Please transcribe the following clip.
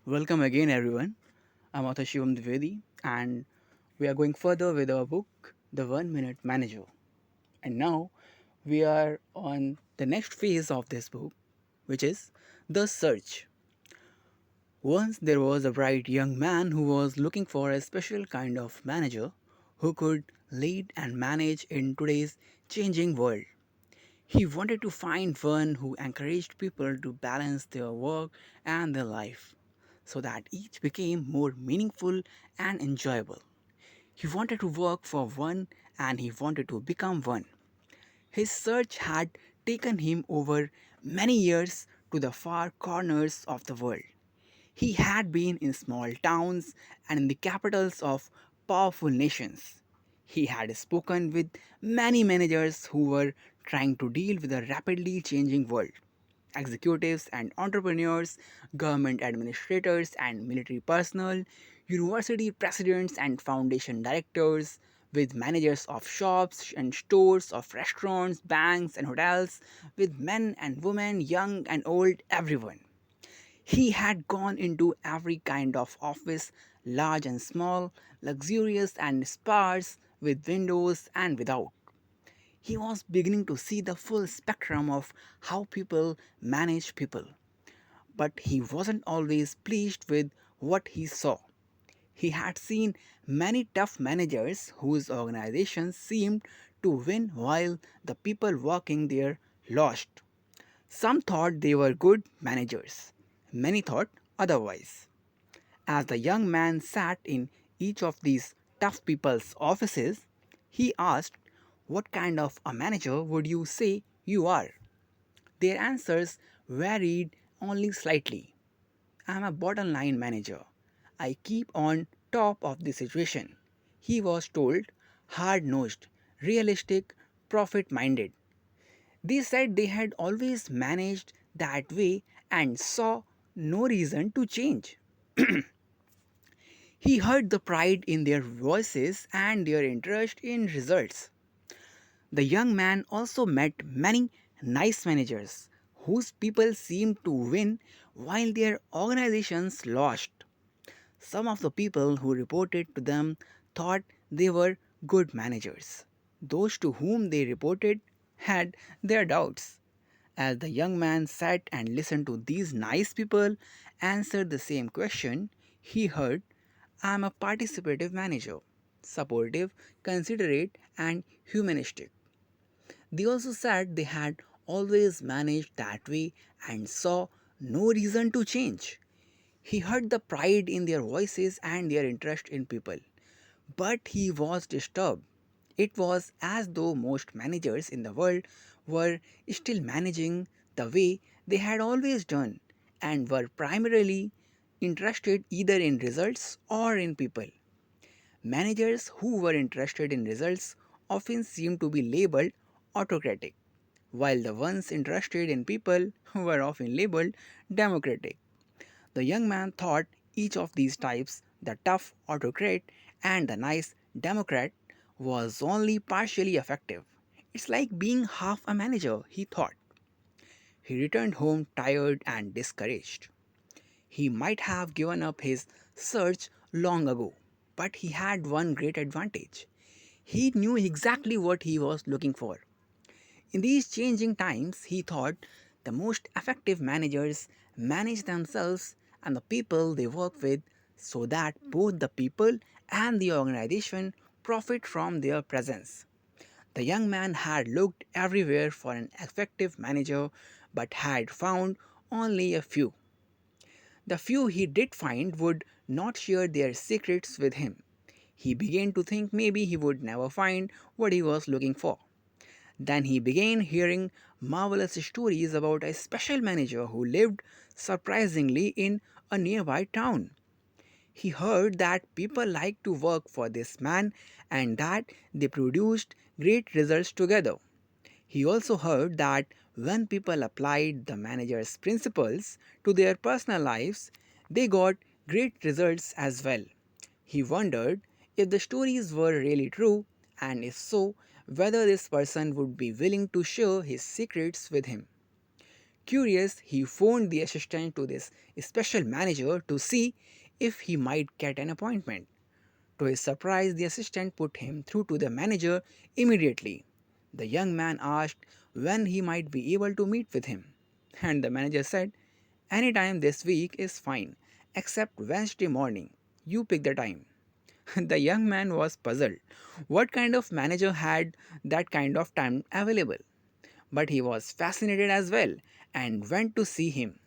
Welcome again, everyone. I'm author Shivam Dwivedi, and we are going further with our book, The 1 Minute Manager. And now we are on the next phase of this book, which is The Search. Once there was a bright young man who was looking for a special kind of manager who could lead and manage in today's changing world. He wanted to find one who encouraged people to balance their work and their life so that each became more meaningful and enjoyable. He wanted to work for one and he wanted to become one. His search had taken him over many years to the far corners of the world. He had been in small towns and in the capitals of powerful nations. He had spoken with many managers who were trying to deal with a rapidly changing world. Executives and entrepreneurs, government administrators and military personnel, university presidents and foundation directors, with managers of shops and stores, of restaurants, banks, and hotels, with men and women, young and old, everyone. He had gone into every kind of office, large and small, luxurious and sparse, with windows and without. He was beginning to see the full spectrum of how people manage people. But he wasn't always pleased with what he saw. He had seen many tough managers whose organizations seemed to win while the people working there lost. Some thought they were good managers, many thought otherwise. As the young man sat in each of these tough people's offices, he asked, "What kind of a manager would you say you are?" Their answers varied only slightly. "I'm a bottom line manager. I keep on top of the situation." He was told, hard nosed, realistic, profit minded. They said they had always managed that way and saw no reason to change. He heard the pride in their voices and their interest in results. The young man also met many nice managers whose people seemed to win while their organizations lost. Some of the people who reported to them thought they were good managers. Those to whom they reported had their doubts. As the young man sat and listened to these nice people answer the same question, he heard, "I am a participative manager, supportive, considerate, and humanistic." They also said they had always managed that way and saw no reason to change. He heard the pride in their voices and their interest in people. But he was disturbed. It was as though most managers in the world were still managing the way they had always done and were primarily interested either in results or in people. Managers who were interested in results often seemed to be labeled autocratic, while the ones interested in people were often labeled democratic. The young man thought each of these types, the tough autocrat and the nice democrat, was only partially effective. "It's like being half a manager," he thought. He returned home tired and discouraged. He might have given up his search long ago, but he had one great advantage. He knew exactly what he was looking for. In these changing times, he thought, the most effective managers manage themselves and the people they work with so that both the people and the organization profit from their presence. The young man had looked everywhere for an effective manager but had found only a few. The few he did find would not share their secrets with him. He began to think maybe he would never find what he was looking for. Then he began hearing marvelous stories about a special manager who lived surprisingly in a nearby town. He heard that people liked to work for this man and that they produced great results together. He also heard that when people applied the manager's principles to their personal lives, they got great results as well. He wondered if the stories were really true, and if so, whether this person would be willing to share his secrets with him. Curious, he phoned the assistant to this special manager to see if he might get an appointment. To his surprise, the assistant put him through to the manager immediately. The young man asked when he might be able to meet with him, and the manager said, "Anytime this week is fine, except Wednesday morning. You pick the time." The young man was puzzled. What kind of manager had that kind of time available? But he was fascinated as well and went to see him.